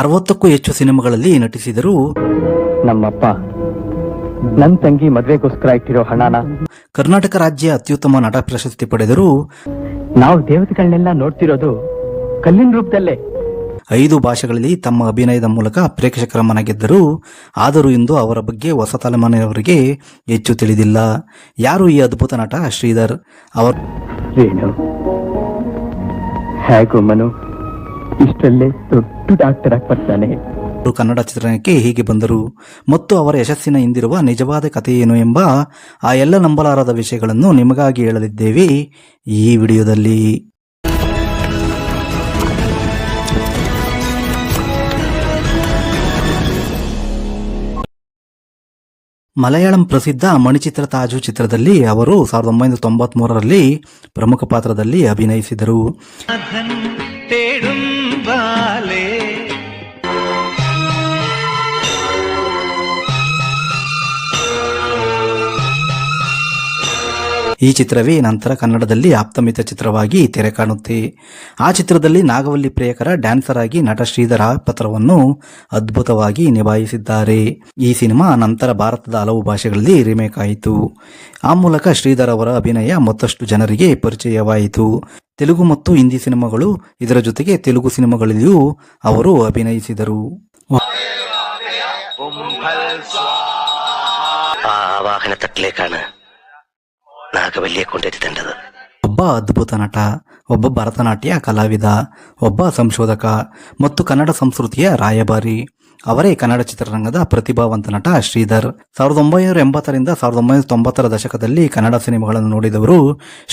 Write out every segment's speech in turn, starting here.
60ಕ್ಕೂ ಹೆಚ್ಚು ಸಿನಿಮಾಗಳಲ್ಲಿ ನಟಿಸಿದರು. ನಮ್ಮಪ್ಪ ನನ್ನ ತಂಗಿ ಮದ್ವೆಗೋಸ್ಕರ ಇಟ್ಟಿರೋ ಹಣನ ಕರ್ನಾಟಕ ರಾಜ್ಯ ಅತ್ಯುತ್ತಮ ನಟ ಪ್ರಶಸ್ತಿ ಪಡೆದರು. ನಾವು ದೇವತೆಗಳನ್ನೆಲ್ಲ ನೋಡ್ತಿರೋದು ಕಲ್ಲಿನ ರೂಪದಲ್ಲೇ. 5 ಭಾಷೆಗಳಲ್ಲಿ ತಮ್ಮ ಅಭಿನಯದ ಮೂಲಕ ಪ್ರೇಕ್ಷಕರ ಮನ ಗೆದ್ದರು. ಆದರೂ ಇಂದು ಅವರ ಬಗ್ಗೆ ಹೊಸ ತಲೆಮಾರಿನವರಿಗೆ ಹೆಚ್ಚು ತಿಳಿದಿಲ್ಲ. ಯಾರು ಈ ಅದ್ಭುತ ನಟ ಶ್ರೀಧರ್? ಅವರು ರೇಣು ಹೇಗೂ ಮನು ಇಷ್ಟರಲ್ಲೇ ದೊಡ್ಡ ಡಾಕ್ಟರ್ ಆಗಿ ಬರ್ತಾನೆ. ಕನ್ನಡ ಚಿತ್ರರಂಗಕ್ಕೆ ಹೀಗೆ ಬಂದರು ಮತ್ತು ಅವರ ಯಶಸ್ಸಿನ ಹಿಂದಿರುವ ನಿಜವಾದ ಕಥೆ ಏನು ಎಂಬ ಆ ಎಲ್ಲ ನಂಬಲಾರದ ವಿಷಯಗಳನ್ನು ನಿಮಗಾಗಿ ಹೇಳಲಿದ್ದೇವೆ ಈ ವಿಡಿಯೋದಲ್ಲಿ. ಮಲಯಾಳಂ ಪ್ರಸಿದ್ಧ ಮಣಿಚಿತ್ರ ತಾಜು ಚಿತ್ರದಲ್ಲಿ ಅವರು 1993ರಲ್ಲಿ ಪ್ರಮುಖ ಪಾತ್ರದಲ್ಲಿ ಅಭಿನಯಿಸಿದರು. ಈ ಚಿತ್ರವೇ ನಂತರ ಕನ್ನಡದಲ್ಲಿ ಆಪ್ತಮಿತ ಚಿತ್ರವಾಗಿ ತೆರೆ ಕಾಣುತ್ತೆ. ಆ ಚಿತ್ರದಲ್ಲಿ ನಾಗವಲ್ಲಿ ಪ್ರಿಯಕರ ಡ್ಯಾನ್ಸರ್ ಆಗಿ ನಟ ಶ್ರೀಧರ ಪಾತ್ರವನ್ನು ಅದ್ಭುತವಾಗಿ ನಿಭಾಯಿಸಿದ್ದಾರೆ. ಈ ಸಿನಿಮಾ ನಂತರ ಭಾರತದ ಹಲವು ಭಾಷೆಗಳಲ್ಲಿ ರಿಮೇಕ್ ಆಯಿತು. ಆ ಮೂಲಕ ಶ್ರೀಧರ್ ಅವರ ಅಭಿನಯ ಮತ್ತಷ್ಟು ಜನರಿಗೆ ಪರಿಚಯವಾಯಿತು. ತೆಲುಗು ಮತ್ತು ಹಿಂದಿ ಸಿನಿಮಾಗಳು, ಇದರ ಜೊತೆಗೆ ತೆಲುಗು ಸಿನಿಮಾಗಳಲ್ಲಿಯೂ ಅವರು ಅಭಿನಯಿಸಿದರು. ಒಬ್ಬ ಅದ್ಭುತ ನಟ, ಒಬ್ಬ ಭರತನಾಟ್ಯ ಕಲಾವಿದ, ಒಬ್ಬ ಸಂಶೋಧಕ ಮತ್ತು ಕನ್ನಡ ಸಂಸ್ಕೃತಿಯ ರಾಯಭಾರಿ. ಅವರೇ ಕನ್ನಡ ಚಿತ್ರರಂಗದ ಪ್ರತಿಭಾವಂತ ನಟ ಶ್ರೀಧರ್. 1980ರಿಂದ 1990ರ ದಶಕದಲ್ಲಿ ಕನ್ನಡ ಸಿನಿಮಾಗಳನ್ನು ನೋಡಿದವರು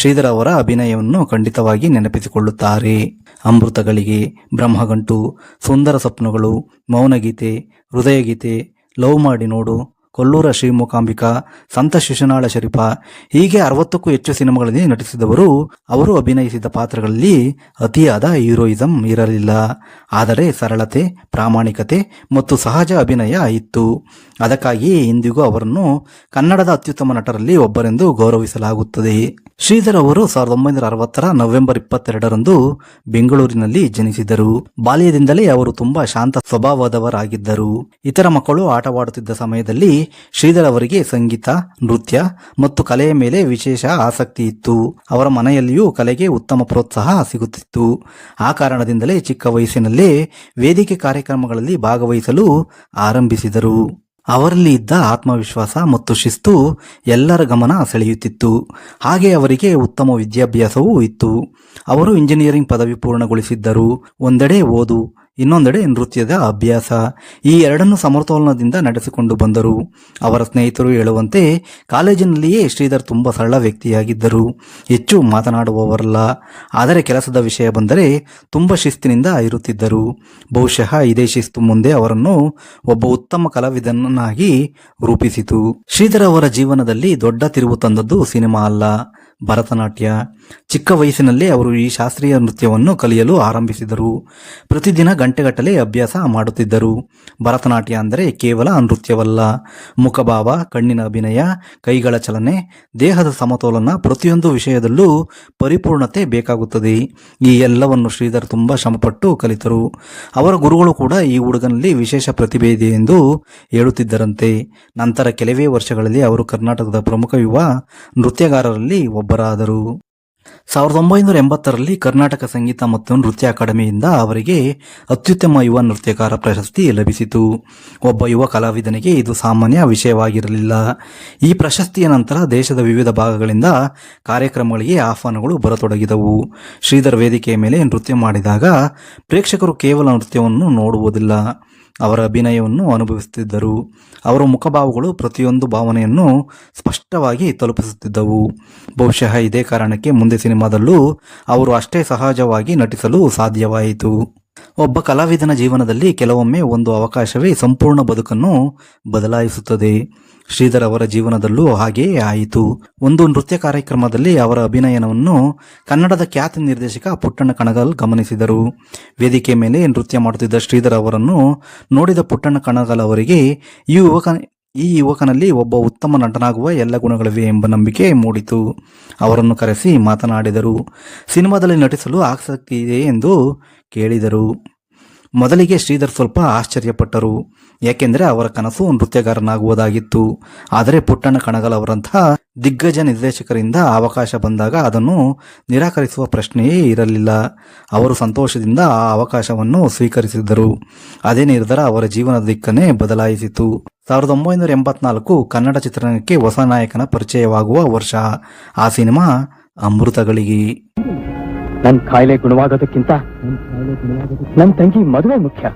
ಶ್ರೀಧರ್ ಅವರ ಅಭಿನಯವನ್ನು ಖಂಡಿತವಾಗಿ ನೆನಪಿಸಿಕೊಳ್ಳುತ್ತಾರೆ. ಅಮೃತಗಳಿಗೆ, ಬ್ರಹ್ಮಗಂಟು, ಸುಂದರ ಸ್ವಪ್ನಗಳು, ಮೌನಗೀತೆ, ಹೃದಯಗೀತೆ, ಲವ್ ಮಾಡಿ ನೋಡು, ಕೊಲ್ಲೂರ ಶ್ರೀಮೂಕಾಂಬಿಕಾ, ಸಂತ ಶಿಶುನಾಳ ಶರೀಫ ಹೀಗೆ 60ಕ್ಕೂ ಹೆಚ್ಚು ಸಿನಿಮಾಗಳಲ್ಲಿ ನಟಿಸಿದವರು. ಅವರು ಅಭಿನಯಿಸಿದ ಪಾತ್ರಗಳಲ್ಲಿ ಅತಿಯಾದ ಹೀರೋಯಿಸಂ ಇರಲಿಲ್ಲ, ಆದರೆ ಸರಳತೆ, ಪ್ರಾಮಾಣಿಕತೆ ಮತ್ತು ಸಹಜ ಅಭಿನಯ ಇತ್ತು. ಅದಕ್ಕಾಗಿಯೇ ಇಂದಿಗೂ ಅವರನ್ನು ಕನ್ನಡದ ಅತ್ಯುತ್ತಮ ನಟರಲ್ಲಿ ಒಬ್ಬರೆಂದು ಗೌರವಿಸಲಾಗುತ್ತದೆ. ಶ್ರೀಧರ್ ಅವರು 1960ರ ನವೆಂಬರ್ 22ರಂದು ಬೆಂಗಳೂರಿನಲ್ಲಿ ಜನಿಸಿದರು. ಬಾಲ್ಯದಿಂದಲೇ ಅವರು ತುಂಬಾ ಶಾಂತ ಸ್ವಭಾವದವರಾಗಿದ್ದರು. ಇತರ ಮಕ್ಕಳು ಆಟವಾಡುತ್ತಿದ್ದ ಸಮಯದಲ್ಲಿ ಶ್ರೀಧರ್ ಅವರಿಗೆ ಸಂಗೀತ, ನೃತ್ಯ ಮತ್ತು ಕಲೆಯ ಮೇಲೆ ವಿಶೇಷ ಆಸಕ್ತಿ ಇತ್ತು. ಅವರ ಮನೆಯಲ್ಲಿಯೂ ಕಲೆಗೆ ಉತ್ತಮ ಪ್ರೋತ್ಸಾಹ ಸಿಗುತ್ತಿತ್ತು. ಆ ಕಾರಣದಿಂದಲೇ ಚಿಕ್ಕ ವಯಸ್ಸಿನಲ್ಲೇ ವೇದಿಕೆ ಕಾರ್ಯಕ್ರಮಗಳಲ್ಲಿ ಭಾಗವಹಿಸಲು ಆರಂಭಿಸಿದರು. ಅವರಲ್ಲಿ ಇದ್ದ ಆತ್ಮವಿಶ್ವಾಸ ಮತ್ತು ಶಿಸ್ತು ಎಲ್ಲರ ಗಮನ ಸೆಳೆಯುತ್ತಿತ್ತು. ಹಾಗೆ ಅವರಿಗೆ ಉತ್ತಮ ವಿದ್ಯಾಭ್ಯಾಸವೂ ಇತ್ತು. ಅವರು ಇಂಜಿನಿಯರಿಂಗ್ ಪದವಿ ಪೂರ್ಣಗೊಳಿಸಿದ್ದರು. ಒಂದೆಡೆ ಓದು, ಇನ್ನೊಂದೆಡೆ ನೃತ್ಯದ ಅಭ್ಯಾಸ, ಈ ಎರಡನ್ನು ಸಮತೋಲನದಿಂದ ನಡೆಸಿಕೊಂಡು ಬಂದರು. ಅವರ ಸ್ನೇಹಿತರು ಹೇಳುವಂತೆ ಕಾಲೇಜಿನಲ್ಲಿಯೇ ಶ್ರೀಧರ್ ತುಂಬ ಸರಳ ವ್ಯಕ್ತಿಯಾಗಿದ್ದರು. ಹೆಚ್ಚು ಮಾತನಾಡುವವರಲ್ಲ, ಆದರೆ ಕೆಲಸದ ವಿಷಯ ಬಂದರೆ ತುಂಬ ಶಿಸ್ತಿನಿಂದ ಇರುತ್ತಿದ್ದರು. ಬಹುಶಃ ಇದೇ ಶಿಸ್ತು ಮುಂದೆ ಅವರನ್ನು ಒಬ್ಬ ಉತ್ತಮ ಕಲಾವಿದನಾಗಿ ರೂಪಿಸಿತು. ಶ್ರೀಧರ್ ಅವರ ಜೀವನದಲ್ಲಿ ದೊಡ್ಡ ತಿರುವು ತಂದದ್ದು ಸಿನಿಮಾ ಅಲ್ಲ, ಭರತನಾಟ್ಯ. ಚಿಕ್ಕ ವಯಸ್ಸಿನಲ್ಲೇ ಅವರು ಈ ಶಾಸ್ತ್ರೀಯ ನೃತ್ಯವನ್ನು ಕಲಿಯಲು ಆರಂಭಿಸಿದರು. ಪ್ರತಿದಿನ ಗಂಟೆಗಟ್ಟಲೆ ಅಭ್ಯಾಸ ಮಾಡುತ್ತಿದ್ದರು. ಭರತನಾಟ್ಯ ಅಂದರೆ ಕೇವಲ ನೃತ್ಯವಲ್ಲ, ಮುಖಭಾವ, ಕಣ್ಣಿನ ಅಭಿನಯ, ಕೈಗಳ ಚಲನೆ, ದೇಹದ ಸಮತೋಲನ, ಪ್ರತಿಯೊಂದು ವಿಷಯದಲ್ಲೂ ಪರಿಪೂರ್ಣತೆ ಬೇಕಾಗುತ್ತದೆ. ಈ ಎಲ್ಲವನ್ನು ಶ್ರೀಧರ್ ತುಂಬ ಶ್ರಮಪಟ್ಟು ಕಲಿತರು. ಅವರ ಗುರುಗಳು ಕೂಡ ಈ ಹುಡುಗನಲ್ಲಿ ವಿಶೇಷ ಪ್ರತಿಭೆ ಇದೆ ಎಂದು ಹೇಳುತ್ತಿದ್ದರಂತೆ. ನಂತರ ಕೆಲವೇ ವರ್ಷಗಳಲ್ಲಿ ಅವರು ಕರ್ನಾಟಕದ ಪ್ರಮುಖ ಯುವ ನೃತ್ಯಗಾರರಲ್ಲಿ ಒಬ್ಬರಾದರು. 1980ರಲ್ಲಿ ಕರ್ನಾಟಕ ಸಂಗೀತ ಮತ್ತು ನೃತ್ಯ ಅಕಾಡೆಮಿಯಿಂದ ಅವರಿಗೆ ಅತ್ಯುತ್ತಮ ಯುವ ನೃತ್ಯಕಾರ ಪ್ರಶಸ್ತಿ ಲಭಿಸಿತು. ಒಬ್ಬ ಯುವ ಕಲಾವಿದನಿಗೆ ಇದು ಸಾಮಾನ್ಯ ವಿಷಯವಾಗಿರಲಿಲ್ಲ. ಈ ಪ್ರಶಸ್ತಿಯ ನಂತರ ದೇಶದ ವಿವಿಧ ಭಾಗಗಳಿಂದ ಕಾರ್ಯಕ್ರಮಗಳಿಗೆ ಆಹ್ವಾನಗಳು ಬರತೊಡಗಿದವು. ಶ್ರೀಧರ್ ವೇದಿಕೆಯ ಮೇಲೆ ನೃತ್ಯ ಮಾಡಿದಾಗ ಪ್ರೇಕ್ಷಕರು ಕೇವಲ ನೃತ್ಯವನ್ನು ನೋಡುವುದಿಲ್ಲ, ಅವರ ಅಭಿನಯವನ್ನು ಅನುಭವಿಸುತ್ತಿದ್ದರು. ಅವರ ಮುಖಭಾವಗಳು ಪ್ರತಿಯೊಂದು ಭಾವನೆಯನ್ನು ಸ್ಪಷ್ಟವಾಗಿ ತಲುಪಿಸುತ್ತಿದ್ದವು. ಬಹುಶಃ ಇದೇ ಕಾರಣಕ್ಕೆ ಮುಂದೆ ಸಿನಿಮಾದಲ್ಲೂ ಅವರು ಅಷ್ಟೇ ಸಹಜವಾಗಿ ನಟಿಸಲು ಸಾಧ್ಯವಾಯಿತು. ಒಬ್ಬ ಕಲಾವಿದನ ಜೀವನದಲ್ಲಿ ಕೆಲವೊಮ್ಮೆ ಒಂದು ಅವಕಾಶವೇ ಸಂಪೂರ್ಣ ಬದುಕನ್ನು ಬದಲಾಯಿಸುತ್ತದೆ. ಶ್ರೀಧರ್ ಅವರ ಜೀವನದಲ್ಲೂ ಹಾಗೆಯೇ ಆಯಿತು. ಒಂದು ನೃತ್ಯ ಕಾರ್ಯಕ್ರಮದಲ್ಲಿ ಅವರ ಅಭಿನಯವನ್ನು ಕನ್ನಡದ ಖ್ಯಾತ ನಿರ್ದೇಶಕ ಪುಟ್ಟಣ್ಣ ಕಣಗಾಲ್ ಗಮನಿಸಿದರು. ವೇದಿಕೆ ಮೇಲೆ ನೃತ್ಯ ಮಾಡುತ್ತಿದ್ದ ಶ್ರೀಧರ್ ಅವರನ್ನು ನೋಡಿದ ಪುಟ್ಟಣ್ಣ ಕಣಗಾಲ್ ಅವರಿಗೆ ಈ ಯುವಕನಲ್ಲಿ ಒಬ್ಬ ಉತ್ತಮ ನಟನಾಗುವ ಎಲ್ಲ ಗುಣಗಳಿವೆ ಎಂಬ ನಂಬಿಕೆ ಮೂಡಿತು. ಅವರನ್ನು ಕರೆಸಿ ಮಾತನಾಡಿದರು. ಸಿನಿಮಾದಲ್ಲಿ ನಟಿಸಲು ಆಸಕ್ತಿ ಇದೆ ಎಂದು ಕೇಳಿದರು. ಮೊದಲಿಗೆ ಶ್ರೀಧರ್ ಸ್ವಲ್ಪ ಆಶ್ಚರ್ಯಪಟ್ಟರು, ಏಕೆಂದರೆ ಅವರ ಕನಸು ನೃತ್ಯಗಾರನಾಗುವುದಾಗಿತ್ತು. ಆದರೆ ಪುಟ್ಟಣ್ಣ ಕಣಗಾಲ್ ಅವರಂತಹ ದಿಗ್ಗಜ ನಿರ್ದೇಶಕರಿಂದ ಅವಕಾಶ ಬಂದಾಗ ಅದನ್ನು ನಿರಾಕರಿಸುವ ಪ್ರಶ್ನೆಯೇ ಇರಲಿಲ್ಲ. ಅವರು ಸಂತೋಷದಿಂದ ಆ ಅವಕಾಶವನ್ನು ಸ್ವೀಕರಿಸಿದರು. ಅದೇ ನಿರ್ಧಾರ ಅವರ ಜೀವನದ ದಿಕ್ಕನ್ನೇ ಬದಲಾಯಿಸಿತು. 1984 ಕನ್ನಡ ಚಿತ್ರರಂಗಕ್ಕೆ ಹೊಸ ನಾಯಕನ ಪರಿಚಯವಾಗುವ ವರ್ಷ. ಆ ಸಿನಿಮಾ ಅಮೃತಗಳಿಗೆ. ನನ್ ಕಾಯಿಲೆ ಗುಣವಾಗೋದಕ್ಕಿಂತ ನನ್ ತಂಗಿ ಮದುವೆ ಮುಖ್ಯ.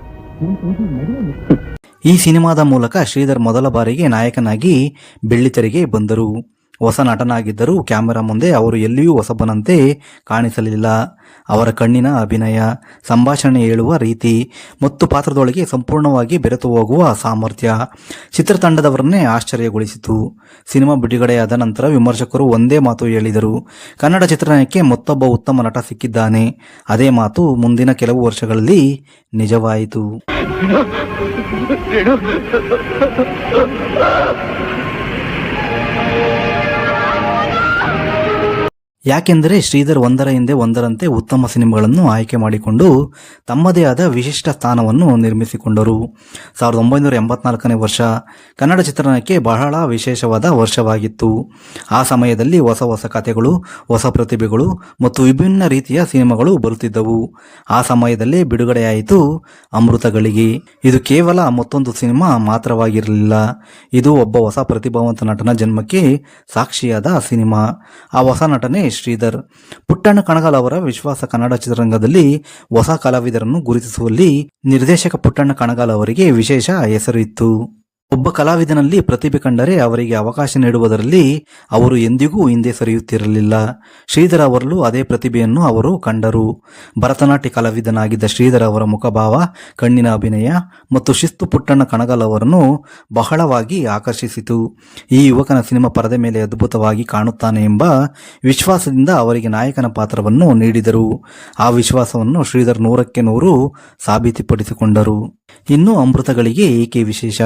ಈ ಸಿನಿಮಾದ ಮೂಲಕ ಶ್ರೀಧರ್ ಮೊದಲ ಬಾರಿಗೆ ನಾಯಕನಾಗಿ ಬೆಳ್ಳಿತೆರೆಗೆ ಬಂದರು. ಹೊಸ ನಟನಾಗಿದ್ದರೂ ಕ್ಯಾಮೆರಾ ಮುಂದೆ ಅವರು ಎಲ್ಲಿಯೂ ಹೊಸಬನಂತೆ ಕಾಣಿಸಲಿಲ್ಲ. ಅವರ ಕಣ್ಣಿನ ಅಭಿನಯ, ಸಂಭಾಷಣೆ ಹೇಳುವ ರೀತಿ ಮತ್ತು ಪಾತ್ರದೊಳಗೆ ಸಂಪೂರ್ಣವಾಗಿ ಬೆರೆತು ಹೋಗುವ ಸಾಮರ್ಥ್ಯ ಚಿತ್ರತಂಡದವರನ್ನೇ ಆಶ್ಚರ್ಯಗೊಳಿಸಿತು. ಸಿನಿಮಾ ಬಿಡುಗಡೆಯಾದ ನಂತರ ವಿಮರ್ಶಕರು ಒಂದೇ ಮಾತು ಹೇಳಿದರು, ಕನ್ನಡ ಚಿತ್ರರಂಗಕ್ಕೆ ಮತ್ತೊಬ್ಬ ಉತ್ತಮ ನಟ ಸಿಕ್ಕಿದ್ದಾನೆ. ಅದೇ ಮಾತು ಮುಂದಿನ ಕೆಲವು ವರ್ಷಗಳಲ್ಲಿ ನಿಜವಾಯಿತು. ಯಾಕೆಂದರೆ ಶ್ರೀಧರ್ ಒಂದರ ಹಿಂದೆ ಒಂದರಂತೆ ಉತ್ತಮ ಸಿನಿಮಾಗಳನ್ನು ಆಯ್ಕೆ ಮಾಡಿಕೊಂಡು ತಮ್ಮದೇ ಆದ ವಿಶಿಷ್ಟ ಸ್ಥಾನವನ್ನು ನಿರ್ಮಿಸಿಕೊಂಡರು. 1984ನೇ ವರ್ಷ ಕನ್ನಡ ಚಿತ್ರರಂಗಕ್ಕೆ ಬಹಳ ವಿಶೇಷವಾದ ವರ್ಷವಾಗಿತ್ತು. ಆ ಸಮಯದಲ್ಲಿ ಹೊಸ ಹೊಸ ಕಥೆಗಳು, ಹೊಸ ಪ್ರತಿಭೆಗಳು ಮತ್ತು ವಿಭಿನ್ನ ರೀತಿಯ ಸಿನಿಮಾಗಳು ಬರುತ್ತಿದ್ದವು. ಆ ಸಮಯದಲ್ಲೇ ಬಿಡುಗಡೆಯಾಯಿತು ಅಮೃತಗಳಿಗೆ. ಇದು ಕೇವಲ ಮತ್ತೊಂದು ಸಿನಿಮಾ ಮಾತ್ರವಾಗಿರಲಿಲ್ಲ, ಇದು ಒಬ್ಬ ಹೊಸ ಪ್ರತಿಭಾವಂತ ನಟನ ಜನ್ಮಕ್ಕೆ ಸಾಕ್ಷಿಯಾದ ಸಿನಿಮಾ. ಆ ಹೊಸ ನಟನೆ ಶ್ರೀಧರ್. ಪುಟ್ಟಣ್ಣ ಕಣಗಾಲ್ ಅವರ ವಿಶ್ವಾಸ ಕನ್ನಡ ಚಿತ್ರರಂಗದಲ್ಲಿ ಹೊಸ ಕಲಾವಿದರನ್ನು ಗುರುತಿಸುವಲ್ಲಿ ನಿರ್ದೇಶಕ ಪುಟ್ಟಣ್ಣ ಕಣಗಾಲ್ ಅವರಿಗೆ ವಿಶೇಷ ಹೆಸರು ಇತ್ತು. ಒಬ್ಬ ಕಲಾವಿದನಲ್ಲಿ ಪ್ರತಿಭೆ ಕಂಡರೆ ಅವರಿಗೆ ಅವಕಾಶ ನೀಡುವುದರಲ್ಲಿ ಅವರು ಎಂದಿಗೂ ಹಿಂದೆ ಸರಿಯುತ್ತಿರಲಿಲ್ಲ. ಶ್ರೀಧರ್ ಅವರಲ್ಲೂ ಅದೇ ಪ್ರತಿಭೆಯನ್ನು ಅವರು ಕಂಡರು. ಭರತನಾಟ್ಯ ಕಲಾವಿದನಾಗಿದ್ದ ಶ್ರೀಧರ್ ಅವರ ಮುಖಭಾವ, ಕಣ್ಣಿನ ಅಭಿನಯ ಮತ್ತು ಶಿಸ್ತು ಪುಟ್ಟಣ್ಣ ಕಣಗಾಲ್ ಅವರನ್ನು ಬಹಳವಾಗಿ ಆಕರ್ಷಿಸಿತು. ಈ ಯುವಕನ ಸಿನಿಮಾ ಪರದೆ ಮೇಲೆ ಅದ್ಭುತವಾಗಿ ಕಾಣುತ್ತಾನೆ ಎಂಬ ವಿಶ್ವಾಸದಿಂದ ಅವರಿಗೆ ನಾಯಕನ ಪಾತ್ರವನ್ನು ನೀಡಿದರು. ಆ ವಿಶ್ವಾಸವನ್ನು ಶ್ರೀಧರ್ 100ಕ್ಕೆ 100 ಸಾಬೀತುಪಡಿಸಿಕೊಂಡರು. ಇನ್ನು ಅಮೃತಗಳಿಗೆ ಏಕೆ ವಿಶೇಷ?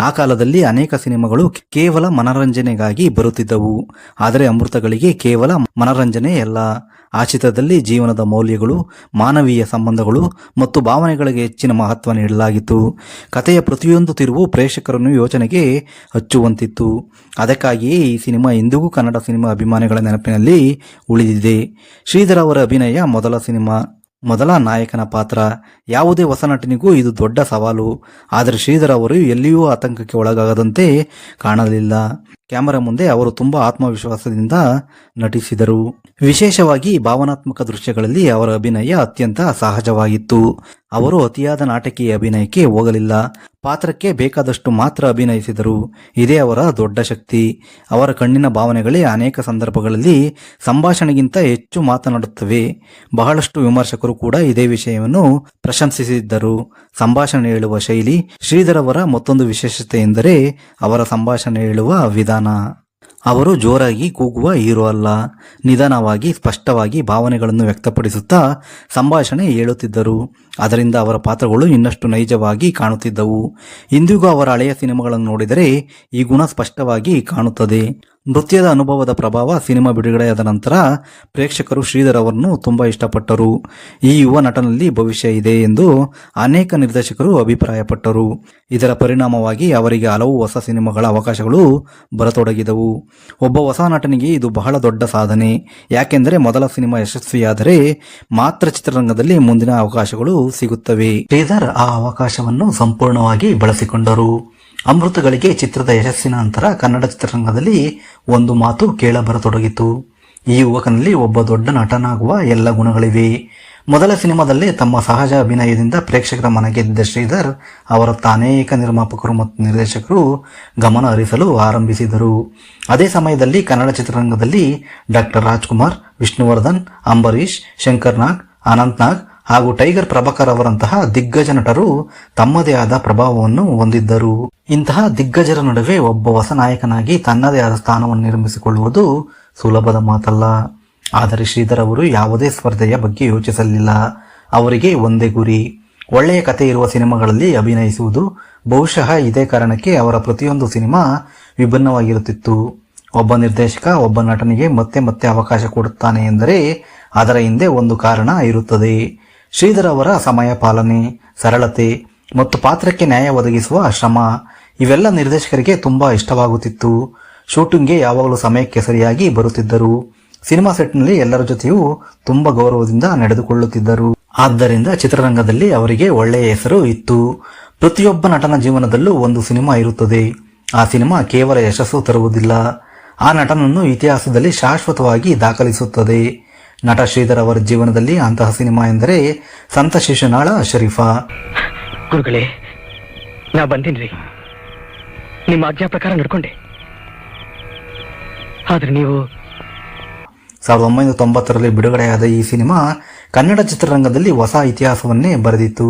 ಆ ಕಾಲದಲ್ಲಿ ಅನೇಕ ಸಿನಿಮಾಗಳು ಕೇವಲ ಮನರಂಜನೆಗಾಗಿ ಬರುತ್ತಿದ್ದವು. ಆದರೆ ಅಮೃತಗಳಿಗೆ ಕೇವಲ ಮನರಂಜನೆಯಲ್ಲ, ಆ ಚಿತ್ರದಲ್ಲಿ ಜೀವನದ ಮೌಲ್ಯಗಳು, ಮಾನವೀಯ ಸಂಬಂಧಗಳು ಮತ್ತು ಭಾವನೆಗಳಿಗೆ ಹೆಚ್ಚಿನ ಮಹತ್ವ ನೀಡಲಾಗಿತ್ತು. ಕಥೆಯ ಪ್ರತಿಯೊಂದು ತಿರುವು ಪ್ರೇಕ್ಷಕರನ್ನು ಯೋಚನೆಗೆ ಹಚ್ಚುವಂತಿತ್ತು. ಅದಕ್ಕಾಗಿಯೇ ಈ ಸಿನಿಮಾ ಇಂದಿಗೂ ಕನ್ನಡ ಸಿನಿಮಾ ಅಭಿಮಾನಿಗಳ ನೆನಪಿನಲ್ಲಿ ಉಳಿದಿದೆ. ಶ್ರೀಧರ್ ಅವರ ಅಭಿನಯ ಮೊದಲ ಸಿನಿಮಾ, ಮೊದಲ ನಾಯಕನ ಪಾತ್ರ. ಯಾವುದೇ ಹೊಸ ನಟನಿಗೂ ಇದು ದೊಡ್ಡ ಸವಾಲು. ಆದರೆ ಶ್ರೀಧರ್ ಅವರು ಎಲ್ಲಿಯೂ ಆತಂಕಕ್ಕೆ ಒಳಗಾಗದಂತೆ ಕಾಣಲಿಲ್ಲ. ಕ್ಯಾಮರಾ ಮುಂದೆ ಅವರು ತುಂಬಾ ಆತ್ಮವಿಶ್ವಾಸದಿಂದ ನಟಿಸಿದರು. ವಿಶೇಷವಾಗಿ ಭಾವನಾತ್ಮಕ ದೃಶ್ಯಗಳಲ್ಲಿ ಅವರ ಅಭಿನಯ ಅತ್ಯಂತ ಸಹಜವಾಗಿತ್ತು. ಅವರು ಅತಿಯಾದ ನಾಟಕೀಯ ಅಭಿನಯಕ್ಕೆ ಹೋಗಲಿಲ್ಲ, ಪಾತ್ರಕ್ಕೆ ಬೇಕಾದಷ್ಟು ಮಾತ್ರ ಅಭಿನಯಿಸಿದರು. ಇದೇ ಅವರ ದೊಡ್ಡ ಶಕ್ತಿ. ಅವರ ಕಣ್ಣಿನ ಭಾವನೆಗಳೇ ಅನೇಕ ಸಂದರ್ಭಗಳಲ್ಲಿ ಸಂಭಾಷಣೆಗಿಂತ ಹೆಚ್ಚು ಮಾತನಾಡುತ್ತವೆ. ಬಹಳಷ್ಟು ವಿಮರ್ಶಕರು ಕೂಡ ಇದೇ ವಿಷಯವನ್ನು ಪ್ರಶಂಸಿಸಿದ್ದರು. ಸಂಭಾಷಣೆ ಹೇಳುವ ಶೈಲಿ. ಶ್ರೀಧರ್ ಅವರ ಮತ್ತೊಂದು ವಿಶೇಷತೆ ಎಂದರೆ ಅವರ ಸಂಭಾಷಣೆ ಹೇಳುವ ವಿಧಾನ. ಅವರು ಜೋರಾಗಿ ಕೂಗುವ ಹೀರೋ ಅಲ್ಲ, ನಿಧಾನವಾಗಿ ಸ್ಪಷ್ಟವಾಗಿ ಭಾವನೆಗಳನ್ನು ವ್ಯಕ್ತಪಡಿಸುತ್ತಾ ಸಂಭಾಷಣೆ ಹೇಳುತ್ತಿದ್ದರು. ಅದರಿಂದ ಅವರ ಪಾತ್ರಗಳು ಇನ್ನಷ್ಟು ನೈಜವಾಗಿ ಕಾಣುತ್ತಿದ್ದವು. ಇಂದಿಗೂ ಅವರ ಹಳೆಯ ಸಿನಿಮಾಗಳನ್ನು ನೋಡಿದರೆ ಈ ಗುಣ ಸ್ಪಷ್ಟವಾಗಿ ಕಾಣುತ್ತದೆ. ನೃತ್ಯದ ಅನುಭವದ ಪ್ರಭಾವ. ಸಿನಿಮಾ ಬಿಡುಗಡೆಯಾದ ನಂತರ ಪ್ರೇಕ್ಷಕರು ಶ್ರೀಧರ್ ಅವರನ್ನು ತುಂಬಾ ಇಷ್ಟಪಟ್ಟರು. ಈ ಯುವ ನಟನಲ್ಲಿ ಭವಿಷ್ಯ ಇದೆ ಎಂದು ಅನೇಕ ನಿರ್ದೇಶಕರು ಅಭಿಪ್ರಾಯಪಟ್ಟರು. ಇದರ ಪರಿಣಾಮವಾಗಿ ಅವರಿಗೆ ಹಲವು ಹೊಸ ಸಿನಿಮಾಗಳ ಅವಕಾಶಗಳು ಬರತೊಡಗಿದವು. ಒಬ್ಬ ಹೊಸ ನಟನಿಗೆ ಇದು ಬಹಳ ದೊಡ್ಡ ಸಾಧನೆ. ಯಾಕೆಂದರೆ ಮೊದಲ ಸಿನಿಮಾ ಯಶಸ್ವಿಯಾದರೆ ಮಾತ್ರ ಚಿತ್ರರಂಗದಲ್ಲಿ ಮುಂದಿನ ಅವಕಾಶಗಳು ಸಿಗುತ್ತವೆ. ಶ್ರೀಧರ್ ಆ ಅವಕಾಶವನ್ನು ಸಂಪೂರ್ಣವಾಗಿ ಬಳಸಿಕೊಂಡರು. ಅಮೃತಗಳಿಗೆ ಚಿತ್ರದ ಯಶಸ್ಸಿನ ನಂತರ ಕನ್ನಡ ಚಿತ್ರರಂಗದಲ್ಲಿ ಒಂದು ಮಾತು ಕೇಳಬರತೊಡಗಿತು, ಈ ಯುವಕನಲ್ಲಿ ಒಬ್ಬ ದೊಡ್ಡ ನಟನಾಗುವ ಎಲ್ಲ ಗುಣಗಳಿವೆ. ಮೊದಲ ಸಿನಿಮಾದಲ್ಲೇ ತಮ್ಮ ಸಹಜ ಅಭಿನಯದಿಂದ ಪ್ರೇಕ್ಷಕರ ಮನಗೆದ್ದ ಶ್ರೀಧರ್ ಅವರತ್ತ ಅನೇಕ ನಿರ್ಮಾಪಕರು ಮತ್ತು ನಿರ್ದೇಶಕರು ಗಮನ ಹರಿಸಲು ಆರಂಭಿಸಿದರು. ಅದೇ ಸಮಯದಲ್ಲಿ ಕನ್ನಡ ಚಿತ್ರರಂಗದಲ್ಲಿ ಡಾಕ್ಟರ್ ರಾಜ್ಕುಮಾರ್, ವಿಷ್ಣುವರ್ಧನ್, ಅಂಬರೀಶ್, ಶಂಕರ್ ನಾಗ್, ಅನಂತ್ ನಾಗ್ ಹಾಗೂ ಟೈಗರ್ ಪ್ರಭಾಕರ್ ಅವರಂತಹ ದಿಗ್ಗಜ ನಟರು ತಮ್ಮದೇ ಆದ ಪ್ರಭಾವವನ್ನು ಹೊಂದಿದ್ದರು. ಇಂತಹ ದಿಗ್ಗಜರ ನಡುವೆ ಒಬ್ಬ ಹೊಸ ನಾಯಕನಾಗಿ ತನ್ನದೇ ಆದ ಸ್ಥಾನವನ್ನು ನಿರ್ಮಿಸಿಕೊಳ್ಳುವುದು ಸುಲಭದ ಮಾತಲ್ಲ. ಆದರೆ ಶ್ರೀಧರ್ ಅವರು ಯಾವುದೇ ಸ್ಪರ್ಧೆಯ ಬಗ್ಗೆ ಯೋಚಿಸಲಿಲ್ಲ. ಅವರಿಗೆ ಒಂದೇ ಗುರಿ, ಒಳ್ಳೆಯ ಕತೆ ಇರುವ ಸಿನಿಮಾಗಳಲ್ಲಿ ಅಭಿನಯಿಸುವುದು. ಬಹುಶಃ ಇದೇ ಕಾರಣಕ್ಕೆ ಅವರ ಪ್ರತಿಯೊಂದು ಸಿನಿಮಾ ವಿಭಿನ್ನವಾಗಿರುತ್ತಿತ್ತು. ಒಬ್ಬ ನಿರ್ದೇಶಕ ಒಬ್ಬ ನಟನಿಗೆ ಮತ್ತೆ ಮತ್ತೆ ಅವಕಾಶ ಕೊಡುತ್ತಾನೆ ಎಂದರೆ ಅದರ ಹಿಂದೆ ಒಂದು ಕಾರಣ ಇರುತ್ತದೆ. ಶ್ರೀಧರ್ ಅವರ ಸಮಯ ಪಾಲನೆ, ಸರಳತೆ ಮತ್ತು ಪಾತ್ರಕ್ಕೆ ನ್ಯಾಯ ಒದಗಿಸುವ ಶ್ರಮ ಇವೆಲ್ಲ ನಿರ್ದೇಶಕರಿಗೆ ತುಂಬಾ ಇಷ್ಟವಾಗುತ್ತಿತ್ತು. ಶೂಟಿಂಗ್ಗೆ ಯಾವಾಗಲೂ ಸಮಯಕ್ಕೆ ಸರಿಯಾಗಿ ಬರುತ್ತಿದ್ದರು. ಸಿನಿಮಾ ಸೆಟ್ನಲ್ಲಿ ಎಲ್ಲರ ಜೊತೆಯೂ ತುಂಬಾ ಗೌರವದಿಂದ ನಡೆದುಕೊಳ್ಳುತ್ತಿದ್ದರು. ಆದ್ದರಿಂದ ಚಿತ್ರರಂಗದಲ್ಲಿ ಅವರಿಗೆ ಒಳ್ಳೆಯ ಹೆಸರು ಇತ್ತು. ಪ್ರತಿಯೊಬ್ಬ ನಟನ ಜೀವನದಲ್ಲೂ ಒಂದು ಸಿನಿಮಾ ಇರುತ್ತದೆ. ಆ ಸಿನಿಮಾ ಕೇವಲ ಯಶಸ್ಸು ತರುವುದಿಲ್ಲ, ಆ ನಟನನ್ನು ಇತಿಹಾಸದಲ್ಲಿ ಶಾಶ್ವತವಾಗಿ ದಾಖಲಿಸುತ್ತದೆ. ನಟ ಶ್ರೀಧರ್ ಅವರ ಜೀವನದಲ್ಲಿ ಅಂತಹ ಸಿನಿಮಾ ಎಂದರೆ ಸಂತ ಶಿಶುನಾಳ ಶರೀಫ. ಗುರುಗಳೇ, ನಾ ಬಂದಿನ್ರಿ, ನಿಮ್ಮ ಆಜ್ಞಾ ಪ್ರಕಾರ ನಡ್ಕೊಂಡೆ. ಆದ್ರೆ ನೀವು 1990ರಲ್ಲಿ ಬಿಡುಗಡೆಯಾದ ಈ ಸಿನಿಮಾ ಕನ್ನಡ ಚಿತ್ರರಂಗದಲ್ಲಿ ಹೊಸ ಇತಿಹಾಸವನ್ನೇ ಬರೆದಿತ್ತು.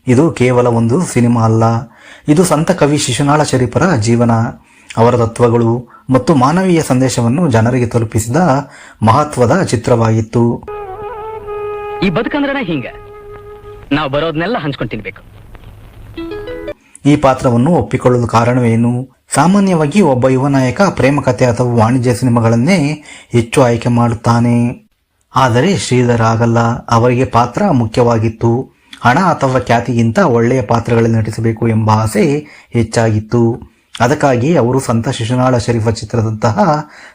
ಇದು ಕೇವಲ ಒಂದು ಸಿನಿಮಾ ಅಲ್ಲ, ಇದು ಸಂತ ಕವಿ ಶಿಶುನಾಳ ಶರೀಫರ ಜೀವನ, ಅವರ ತತ್ವಗಳು ಮತ್ತು ಮಾನವೀಯ ಸಂದೇಶವನ್ನು ಜನರಿಗೆ ತಲುಪಿಸಿದ ಮಹತ್ವದ ಚಿತ್ರವಾಗಿತ್ತು. ಈ ಬದುಕಂದ್ರೆ ಹಿಂಗ ನಾವು ಬರೋದನ್ನೆಲ್ಲ ಹಂಚ್ಕೊಂಡು ತಿನ್ಬೇಕು. ಈ ಪಾತ್ರವನ್ನು ಒಪ್ಪಿಕೊಳ್ಳಲು ಕಾರಣವೇನು? ಸಾಮಾನ್ಯವಾಗಿ ಒಬ್ಬ ಯುವ ನಾಯಕ ಪ್ರೇಮ ಕಥೆ ಅಥವಾ ವಾಣಿಜ್ಯ ಸಿನಿಮಾಗಳನ್ನೇ ಹೆಚ್ಚು ಆಯ್ಕೆ ಮಾಡುತ್ತಾನೆ. ಆದರೆ ಶ್ರೀಧರ್ ಆಗಲ್ಲ. ಅವರಿಗೆ ಪಾತ್ರ ಮುಖ್ಯವಾಗಿತ್ತು. ಹಣ ಅಥವಾ ಖ್ಯಾತಿಗಿಂತ ಒಳ್ಳೆಯ ಪಾತ್ರಗಳಲ್ಲಿ ನಟಿಸಬೇಕು ಎಂಬ ಆಸೆ ಹೆಚ್ಚಾಗಿತ್ತು. ಅದಕ್ಕಾಗಿ ಅವರು ಸಂತ ಶಿಶುನಾಳ ಶರೀಫ ಚಿತ್ರದಂತಹ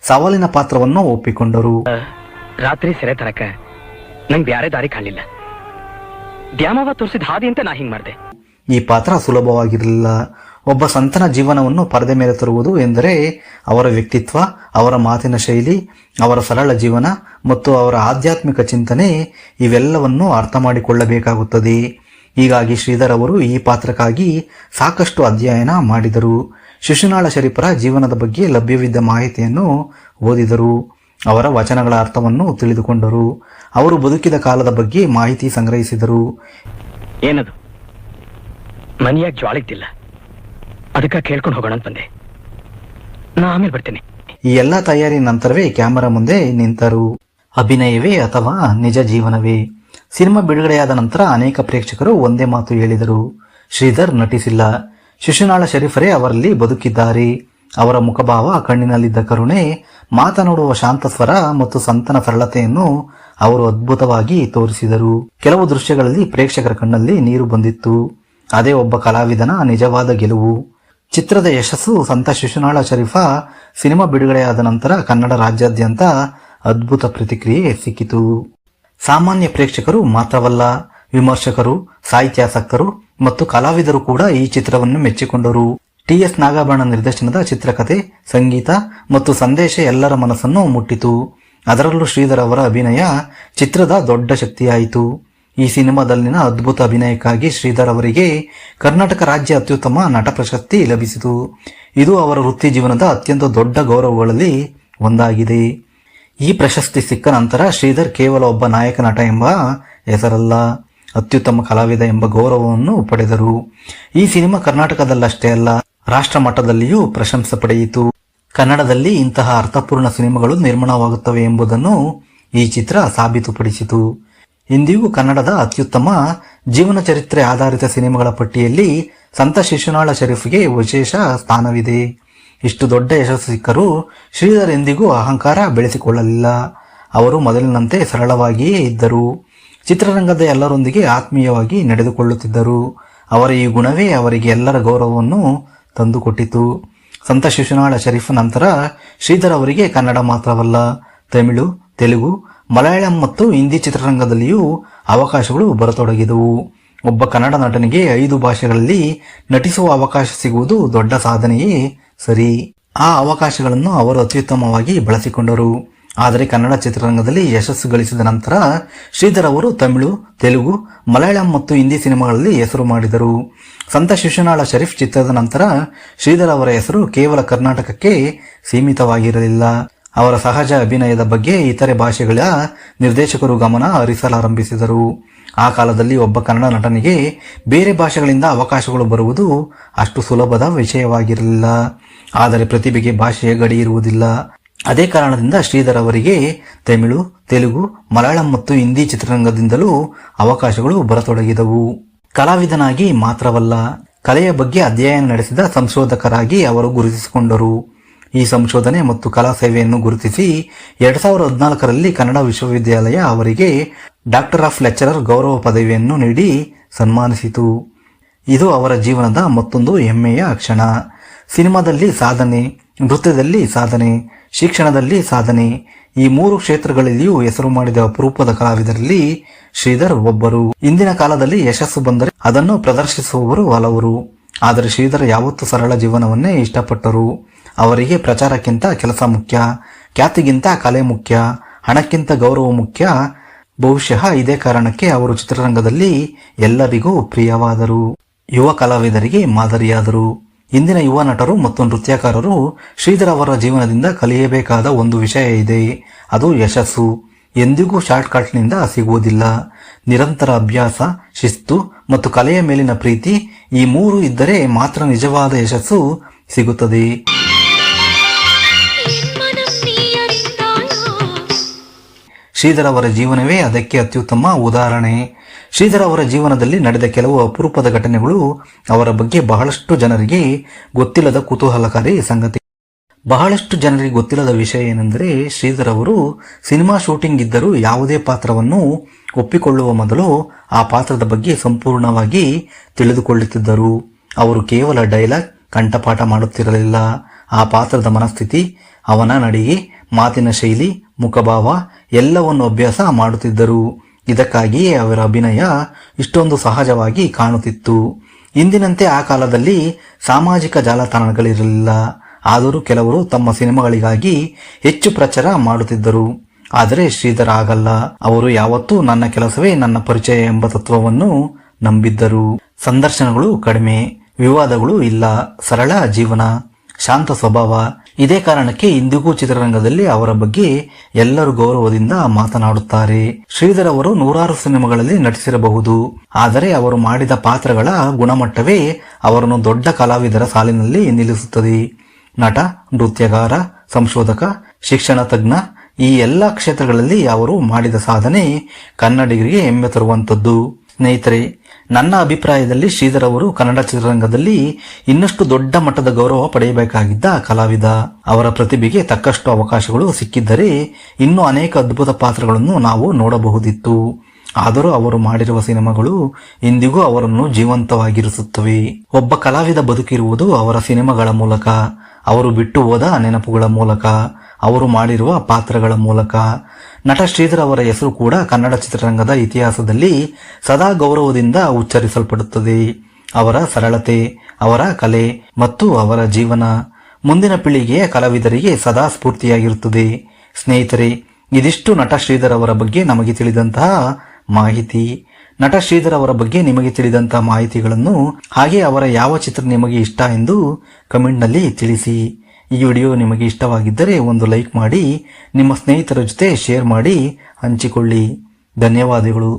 ಸವಾಲಿನ ಪಾತ್ರವನ್ನು ಒಪ್ಪಿಕೊಂಡರು. ರಾತ್ರಿ ಸೆರೆ ತರಕ ನಂಗೆ ಬ್ಯಾರೆ ದಾರಿ ಕಾಣಲಿಲ್ಲ. ದ್ಯಾಮವ್ವ ತೋರಿಸಿದ ಹಾದಿ ಅಂತ ನಾ ಹಿಂಗ್ ಮಾಡಿದೆ. ಈ ಪಾತ್ರ ಸುಲಭವಾಗಿರಲಿಲ್ಲ. ಒಬ್ಬ ಸಂತನ ಜೀವನವನ್ನು ಪರದೆ ಮೇಲೆ ತರುವುದು ಎಂದರೆ ಅವರ ವ್ಯಕ್ತಿತ್ವ, ಅವರ ಮಾತಿನ ಶೈಲಿ, ಅವರ ಸರಳ ಜೀವನ ಮತ್ತು ಅವರ ಆಧ್ಯಾತ್ಮಿಕ ಚಿಂತನೆ ಇವೆಲ್ಲವನ್ನು ಅರ್ಥ ಮಾಡಿಕೊಳ್ಳಬೇಕಾಗುತ್ತದೆ. ಹೀಗಾಗಿ ಶ್ರೀಧರ್ ಅವರು ಈ ಪಾತ್ರಕ್ಕಾಗಿ ಸಾಕಷ್ಟು ಅಧ್ಯಯನ ಮಾಡಿದರು. ಶಿಶುನಾಳ ಶರೀಫರ ಜೀವನದ ಬಗ್ಗೆ ಲಭ್ಯವಿದ್ದ ಮಾಹಿತಿಯನ್ನು ಓದಿದರು. ಅವರ ವಚನಗಳ ಅರ್ಥವನ್ನು ತಿಳಿದುಕೊಂಡರು. ಅವರು ಬದುಕಿದ ಕಾಲದ ಬಗ್ಗೆ ಮಾಹಿತಿ ಸಂಗ್ರಹಿಸಿದರು. ಏನದು ಮನೆಯಾಗ ಜ್ವಾಳಿದ್ದಿಲ್ಲ, ಅದಕ್ಕ ಕೇಳ್ಕೊಂಡು ಹೋಗೋಣ ಅಂತ ಬಂದೆ. ನಾ ಆಮೇಲೆ ಬರ್ತೇನೆ. ಈ ಎಲ್ಲಾ ತಯಾರಿ ನಂತರವೇ ಕ್ಯಾಮೆರಾ ಮುಂದೆ ನಿಂತರು. ಅಭಿನಯವೇ ಅಥವಾ ನಿಜ ಜೀವನವೇ? ಸಿನಿಮಾ ಬಿಡುಗಡೆಯಾದ ನಂತರ ಅನೇಕ ಪ್ರೇಕ್ಷಕರು ಒಂದೇ ಮಾತು ಹೇಳಿದರು, ಶ್ರೀಧರ್ ನಟಿಸಿಲ್ಲ, ಶಿಶುನಾಳ ಶರೀಫರೇ ಅವರಲ್ಲಿ ಬದುಕಿದ್ದಾರೆ. ಅವರ ಮುಖಭಾವ, ಕಣ್ಣಿನಲ್ಲಿದ್ದ ಕರುಣೆ, ಮಾತನಾಡುವ ಶಾಂತ ಸ್ವರ ಮತ್ತು ಸಂತನ ಸರಳತೆಯನ್ನು ಅವರು ಅದ್ಭುತವಾಗಿ ತೋರಿಸಿದರು. ಕೆಲವು ದೃಶ್ಯಗಳಲ್ಲಿ ಪ್ರೇಕ್ಷಕರ ಕಣ್ಣಲ್ಲಿ ನೀರು ಬಂದಿತ್ತು. ಅದೇ ಒಬ್ಬ ಕಲಾವಿದನ ನಿಜವಾದ ಗೆಲುವು. ಚಿತ್ರದ ಯಶಸ್ಸು ಸಂತ ಶಿಶುನಾಳ ಶರೀಫ ಸಿನಿಮಾ ಬಿಡುಗಡೆಯಾದ ನಂತರ ಕನ್ನಡ ರಾಜ್ಯಾದ್ಯಂತ ಅದ್ಭುತ ಪ್ರತಿಕ್ರಿಯೆ ಸಿಕ್ಕಿತು. ಸಾಮಾನ್ಯ ಪ್ರೇಕ್ಷಕರು ಮಾತ್ರವಲ್ಲ, ವಿಮರ್ಶಕರು, ಸಾಹಿತ್ಯಾಸಕ್ತರು ಮತ್ತು ಕಲಾವಿದರು ಕೂಡ ಈ ಚಿತ್ರವನ್ನು ಮೆಚ್ಚಿಕೊಂಡರು. ಟಿ.ಎಸ್. ನಾಗಾಭರಣ ನಿರ್ದೇಶನದ ಚಿತ್ರಕಥೆ, ಸಂಗೀತ ಮತ್ತು ಸಂದೇಶ ಎಲ್ಲರ ಮನಸ್ಸನ್ನು ಮುಟ್ಟಿತು. ಅದರಲ್ಲೂ ಶ್ರೀಧರ್ ಅವರ ಅಭಿನಯ ಚಿತ್ರದ ದೊಡ್ಡ ಶಕ್ತಿಯಾಯಿತು. ಈ ಸಿನಿಮಾದಲ್ಲಿನ ಅದ್ಭುತ ಅಭಿನಯಕ್ಕಾಗಿ ಶ್ರೀಧರ್ ಅವರಿಗೆ ಕರ್ನಾಟಕ ರಾಜ್ಯ ಅತ್ಯುತ್ತಮ ನಟ ಪ್ರಶಸ್ತಿ ಲಭಿಸಿತು. ಇದು ಅವರ ವೃತ್ತಿ ಜೀವನದ ಅತ್ಯಂತ ದೊಡ್ಡ ಗೌರವಗಳಲ್ಲಿ ಒಂದಾಗಿದೆ. ಈ ಪ್ರಶಸ್ತಿ ಸಿಕ್ಕ ನಂತರ ಶ್ರೀಧರ್ ಕೇವಲ ಒಬ್ಬ ನಾಯಕ ನಟ ಎಂಬ ಹೆಸರಲ್ಲ, ಅತ್ಯುತ್ತಮ ಕಲಾವಿದ ಎಂಬ ಗೌರವವನ್ನು ಪಡೆದರು. ಈ ಸಿನಿಮಾ ಕರ್ನಾಟಕದಲ್ಲಷ್ಟೇ ಅಲ್ಲ, ರಾಷ್ಟ್ರ ಮಟ್ಟದಲ್ಲಿಯೂ ಪ್ರಶಂಸೆ ಪಡೆಯಿತು. ಕನ್ನಡದಲ್ಲಿ ಇಂತಹ ಅರ್ಥಪೂರ್ಣ ಸಿನಿಮಾಗಳು ನಿರ್ಮಾಣವಾಗುತ್ತವೆ ಎಂಬುದನ್ನು ಈ ಚಿತ್ರ ಸಾಬೀತುಪಡಿಸಿತು. ಇಂದಿಗೂ ಕನ್ನಡದ ಅತ್ಯುತ್ತಮ ಜೀವನ ಚರಿತ್ರೆ ಆಧಾರಿತ ಸಿನಿಮಾಗಳ ಪಟ್ಟಿಯಲ್ಲಿ ಸಂತ ಶಿಶುನಾಳ ಶರೀಫ್ಗೆ ವಿಶೇಷ ಸ್ಥಾನವಿದೆ. ಇಷ್ಟು ದೊಡ್ಡ ಯಶಸ್ಸು ಸಿಕ್ಕರೂ ಶ್ರೀಧರ್ ಎಂದಿಗೂ ಅಹಂಕಾರ ಬೆಳೆಸಿಕೊಳ್ಳಲಿಲ್ಲ. ಅವರು ಮೊದಲಿನಂತೆ ಸರಳವಾಗಿಯೇ ಇದ್ದರು. ಚಿತ್ರರಂಗದ ಎಲ್ಲರೊಂದಿಗೆ ಆತ್ಮೀಯವಾಗಿ ನಡೆದುಕೊಳ್ಳುತ್ತಿದ್ದರು. ಅವರ ಈ ಗುಣವೇ ಅವರಿಗೆ ಎಲ್ಲರ ಗೌರವವನ್ನು ತಂದುಕೊಟ್ಟಿತು. ಸಂತ ಶಿಶುನಾಳ ಶರೀಫ್ ನಂತರ ಶ್ರೀಧರ್ ಅವರಿಗೆ ಕನ್ನಡ ಮಾತ್ರವಲ್ಲ, ತಮಿಳು, ತೆಲುಗು, ಮಲಯಾಳಂ ಮತ್ತು ಹಿಂದಿ ಚಿತ್ರರಂಗದಲ್ಲಿಯೂ ಅವಕಾಶಗಳು ಬರತೊಡಗಿದವು. ಒಬ್ಬ ಕನ್ನಡ ನಟನಿಗೆ 5 ಭಾಷೆಗಳಲ್ಲಿ ನಟಿಸುವ ಅವಕಾಶ ಸಿಗುವುದು ದೊಡ್ಡ ಸಾಧನೆಯೇ ಸರಿ. ಆ ಅವಕಾಶಗಳನ್ನು ಅವರು ಅತ್ಯುತ್ತಮವಾಗಿ ಬಳಸಿಕೊಂಡರು. ಆದರೆ ಕನ್ನಡ ಚಿತ್ರರಂಗದಲ್ಲಿ ಯಶಸ್ಸು ಗಳಿಸಿದ ನಂತರ ಶ್ರೀಧರ್ ಅವರು ತಮಿಳು, ತೆಲುಗು, ಮಲಯಾಳಂ ಮತ್ತು ಹಿಂದಿ ಸಿನಿಮಾಗಳಲ್ಲಿ ಹೆಸರು ಮಾಡಿದರು. ಸಂತ ಶಿಶುನಾಳ ಶರೀಫ್ ಚಿತ್ರದ ನಂತರ ಶ್ರೀಧರ್ ಅವರ ಹೆಸರು ಕೇವಲ ಕರ್ನಾಟಕಕ್ಕೆ ಸೀಮಿತವಾಗಿರಲಿಲ್ಲ. ಅವರ ಸಹಜ ಅಭಿನಯದ ಬಗ್ಗೆ ಇತರೆ ಭಾಷೆಗಳ ನಿರ್ದೇಶಕರು ಗಮನ ಹರಿಸಲಾರಂಭಿಸಿದರು. ಆ ಕಾಲದಲ್ಲಿ ಒಬ್ಬ ಕನ್ನಡ ನಟನಿಗೆ ಬೇರೆ ಭಾಷೆಗಳಿಂದ ಅವಕಾಶಗಳು ಬರುವುದು ಅಷ್ಟು ಸುಲಭದ ವಿಷಯವಾಗಿರಲಿಲ್ಲ. ಆದರೆ ಪ್ರತಿಭೆಗೆ ಭಾಷೆಯ ಗಡಿ ಇರುವುದಿಲ್ಲ. ಅದೇ ಕಾರಣದಿಂದ ಶ್ರೀಧರ್ ಅವರಿಗೆ ತಮಿಳು, ತೆಲುಗು, ಮಲಯಾಳಂ ಮತ್ತು ಹಿಂದಿ ಚಿತ್ರರಂಗದಿಂದಲೂ ಅವಕಾಶಗಳು ಬರತೊಡಗಿದವು. ಕಲಾವಿದನಾಗಿ ಮಾತ್ರವಲ್ಲ, ಕಲೆಯ ಬಗ್ಗೆ ಅಧ್ಯಯನ ನಡೆಸಿದ ಸಂಶೋಧಕರಾಗಿ ಅವರು ಗುರುತಿಸಿಕೊಂಡರು. ಈ ಸಂಶೋಧನೆ ಮತ್ತು ಕಲಾ ಸೇವೆಯನ್ನು ಗುರುತಿಸಿ 2014ರಲ್ಲಿ ಕನ್ನಡ ವಿಶ್ವವಿದ್ಯಾಲಯ ಅವರಿಗೆ ಡಾಕ್ಟರ್ ಆಫ್ ಲೆಕ್ಚರರ್ ಗೌರವ ಪದವಿಯನ್ನು ನೀಡಿ ಸನ್ಮಾನಿಸಿತು. ಇದು ಅವರ ಜೀವನದ ಮತ್ತೊಂದು ಹೆಮ್ಮೆಯ ಕ್ಷಣ. ಸಿನಿಮಾದಲ್ಲಿ ಸಾಧನೆ, ನೃತ್ಯದಲ್ಲಿ ಸಾಧನೆ, ಶಿಕ್ಷಣದಲ್ಲಿ ಸಾಧನೆ, ಈ 3 ಕ್ಷೇತ್ರಗಳಲ್ಲಿಯೂ ಹೆಸರು ಮಾಡಿದ ಅಪರೂಪದ ಕಲಾವಿದರಲ್ಲಿ ಶ್ರೀಧರ್ ಒಬ್ಬರು. ಇಂದಿನ ಕಾಲದಲ್ಲಿ ಯಶಸ್ಸು ಬಂದರೆ ಅದನ್ನು ಪ್ರದರ್ಶಿಸುವವರು ಹಲವರು. ಆದರೆ ಶ್ರೀಧರ್ ಯಾವತ್ತೂ ಸರಳ ಜೀವನವನ್ನೇ ಇಷ್ಟಪಟ್ಟರು. ಅವರಿಗೆ ಪ್ರಚಾರಕ್ಕಿಂತ ಕೆಲಸ ಮುಖ್ಯ, ಖ್ಯಾತಿಗಿಂತ ಕಲೆ ಮುಖ್ಯ, ಹಣಕ್ಕಿಂತ ಗೌರವ ಮುಖ್ಯ. ಬಹುಶಃ ಇದೇ ಕಾರಣಕ್ಕೆ ಅವರು ಚಿತ್ರರಂಗದಲ್ಲಿ ಎಲ್ಲರಿಗೂ ಪ್ರಿಯವಾದರು, ಯುವ ಕಲಾವಿದರಿಗೆ ಮಾದರಿಯಾದರು. ಇಂದಿನ ಯುವ ನಟರು ಮತ್ತು ನೃತ್ಯಕಾರರು ಶ್ರೀಧರ್ ಅವರ ಜೀವನದಿಂದ ಕಲಿಯಬೇಕಾದ ಒಂದು ವಿಷಯ ಇದೆ, ಅದು ಯಶಸ್ಸು. ಎಂದಿಗೂ ಶಾರ್ಟ್ಕಟ್ನಿಂದ ಸಿಗುವುದಿಲ್ಲ. ನಿರಂತರ ಅಭ್ಯಾಸ, ಶಿಸ್ತು ಮತ್ತು ಕಲೆಯ ಮೇಲಿನ ಪ್ರೀತಿ, ಈ 3 ಇದ್ದರೆ ಮಾತ್ರ ನಿಜವಾದ ಯಶಸ್ಸು ಸಿಗುತ್ತದೆ. ಶ್ರೀಧರ್ ಅವರ ಜೀವನವೇ ಅದಕ್ಕೆ ಅತ್ಯುತ್ತಮ ಉದಾಹರಣೆ. ಶ್ರೀಧರ್ ಅವರ ಜೀವನದಲ್ಲಿ ನಡೆದ ಕೆಲವು ಅಪರೂಪದ ಘಟನೆಗಳು ಅವರ ಬಗ್ಗೆ ಬಹಳಷ್ಟು ಜನರಿಗೆ ಗೊತ್ತಿಲ್ಲದ ಕುತೂಹಲಕಾರಿ ಸಂಗತಿ. ಬಹಳಷ್ಟು ಜನರಿಗೆ ಗೊತ್ತಿಲ್ಲದ ವಿಷಯ ಏನೆಂದರೆ, ಶ್ರೀಧರ್ ಅವರು ಸಿನಿಮಾ ಶೂಟಿಂಗ್ ಇದ್ದರೂ ಯಾವುದೇ ಪಾತ್ರವನ್ನು ಒಪ್ಪಿಕೊಳ್ಳುವ ಮೊದಲು ಆ ಪಾತ್ರದ ಬಗ್ಗೆ ಸಂಪೂರ್ಣವಾಗಿ ತಿಳಿದುಕೊಳ್ಳುತ್ತಿದ್ದರು. ಅವರು ಕೇವಲ ಡೈಲಾಗ್ ಕಂಠಪಾಠ ಮಾಡುತ್ತಿರಲಿಲ್ಲ. ಆ ಪಾತ್ರದ ಮನಸ್ಥಿತಿ, ಅವನ ನಡಿಗೆ, ಮಾತಿನ ಶೈಲಿ, ಮುಖಭಾವ ಎಲ್ಲವನ್ನು ಅಭ್ಯಾಸ ಮಾಡುತ್ತಿದ್ದರು. ಇದಕ್ಕಾಗಿಯೇ ಅವರ ಅಭಿನಯ ಇಷ್ಟೊಂದು ಸಹಜವಾಗಿ ಕಾಣುತ್ತಿತ್ತು. ಇಂದಿನಂತೆ ಆ ಕಾಲದಲ್ಲಿ ಸಾಮಾಜಿಕ ಜಾಲತಾಣಗಳಿರಲಿಲ್ಲ. ಆದರೂ ಕೆಲವರು ತಮ್ಮ ಸಿನಿಮಾಗಳಿಗಾಗಿ ಹೆಚ್ಚು ಪ್ರಚಾರ ಮಾಡುತ್ತಿದ್ದರು. ಆದರೆ ಶ್ರೀಧರ್ ಆಗಲ್ಲ. ಅವರು ಯಾವತ್ತೂ ನನ್ನ ಕೆಲಸವೇ ನನ್ನ ಪರಿಚಯ ಎಂಬ ತತ್ವವನ್ನು ನಂಬಿದ್ದರು. ಸಂದರ್ಶನಗಳು ಕಡಿಮೆ, ವಿವಾದಗಳು ಇಲ್ಲ, ಸರಳ ಜೀವನ, ಶಾಂತ ಸ್ವಭಾವ. ಇದೇ ಕಾರಣಕ್ಕೆ ಇಂದಿಗೂ ಚಿತ್ರರಂಗದಲ್ಲಿ ಅವರ ಬಗ್ಗೆ ಎಲ್ಲರೂ ಗೌರವದಿಂದ ಮಾತನಾಡುತ್ತಾರೆ. ಶ್ರೀಧರ್ ಅವರು 100 ಸಿನಿಮಾಗಳಲ್ಲಿ ನಟಿಸಿರಬಹುದು, ಆದರೆ ಅವರು ಮಾಡಿದ ಪಾತ್ರಗಳ ಗುಣಮಟ್ಟವೇ ಅವರನ್ನು ದೊಡ್ಡ ಕಲಾವಿದರ ಸಾಲಿನಲ್ಲಿ ನಿಲ್ಲಿಸುತ್ತದೆ. ನಟ, ನೃತ್ಯಗಾರ, ಸಂಶೋಧಕ, ಶಿಕ್ಷಣ ತಜ್ಞ, ಈ ಎಲ್ಲ ಕ್ಷೇತ್ರಗಳಲ್ಲಿ ಅವರು ಮಾಡಿದ ಸಾಧನೆ ಕನ್ನಡಿಗರಿಗೆ ಹೆಮ್ಮೆ ತರುವಂತದ್ದು. ಸ್ನೇಹಿತರೆ, ನನ್ನ ಅಭಿಪ್ರಾಯದಲ್ಲಿ ಶ್ರೀಧರ್ ಅವರು ಕನ್ನಡ ಚಿತ್ರರಂಗದಲ್ಲಿ ಇನ್ನಷ್ಟು ದೊಡ್ಡ ಮಟ್ಟದ ಗೌರವ ಪಡೆಯಬೇಕಾಗಿದ್ದ ಕಲಾವಿದ. ಅವರ ಪ್ರತಿಭೆಗೆ ತಕ್ಕಷ್ಟು ಅವಕಾಶಗಳು ಸಿಕ್ಕಿದ್ದರೆ ಇನ್ನೂ ಅನೇಕ ಅದ್ಭುತ ಪಾತ್ರಗಳನ್ನು ನಾವು ನೋಡಬಹುದಿತ್ತು. ಆದರೂ ಅವರು ಮಾಡಿರುವ ಸಿನಿಮಾಗಳು ಇಂದಿಗೂ ಅವರನ್ನು ಜೀವಂತವಾಗಿರಿಸುತ್ತವೆ. ಒಬ್ಬ ಕಲಾವಿದ ಬದುಕಿರುವುದು ಅವರ ಸಿನಿಮಾಗಳ ಮೂಲಕ, ಅವರು ಬಿಟ್ಟು ಹೋದ ನೆನಪುಗಳ ಮೂಲಕ, ಅವರು ಮಾಡಿರುವ ಪಾತ್ರಗಳ ಮೂಲಕ. ನಟ ಶ್ರೀಧರ್ ಅವರ ಹೆಸರು ಕೂಡ ಕನ್ನಡ ಚಿತ್ರರಂಗದ ಇತಿಹಾಸದಲ್ಲಿ ಸದಾ ಗೌರವದಿಂದ ಉಚ್ಚರಿಸಲ್ಪಡುತ್ತದೆ. ಅವರ ಸರಳತೆ, ಅವರ ಕಲೆ ಮತ್ತು ಅವರ ಜೀವನ ಮುಂದಿನ ಪೀಳಿಗೆಯ ಕಲಾವಿದರಿಗೆ ಸದಾ ಸ್ಫೂರ್ತಿಯಾಗಿರುತ್ತದೆ. ಸ್ನೇಹಿತರೆ, ಇದಿಷ್ಟು ನಟ ಶ್ರೀಧರ್ ಅವರ ಬಗ್ಗೆ ನಮಗೆ ತಿಳಿದಂತಹ ಮಾಹಿತಿ. ನಟ ಶ್ರೀಧರ್ ಅವರ ಬಗ್ಗೆ ನಿಮಗೆ ತಿಳಿದಂತಹ ಮಾಹಿತಿಗಳನ್ನು, ಹಾಗೆ ಅವರ ಯಾವ ಚಿತ್ರ ನಿಮಗೆ ಇಷ್ಟ ಎಂದು ಕಮೆಂಟ್ನಲ್ಲಿ ತಿಳಿಸಿ. ಈ ವಿಡಿಯೋ ನಿಮಗೆ ಇಷ್ಟವಾಗಿದ್ದರೆ ಒಂದು ಲೈಕ್ ಮಾಡಿ, ನಿಮ್ಮ ಸ್ನೇಹಿತರ ಜೊತೆ ಶೇರ್ ಮಾಡಿ ಹಂಚಿಕೊಳ್ಳಿ. ಧನ್ಯವಾದಗಳು.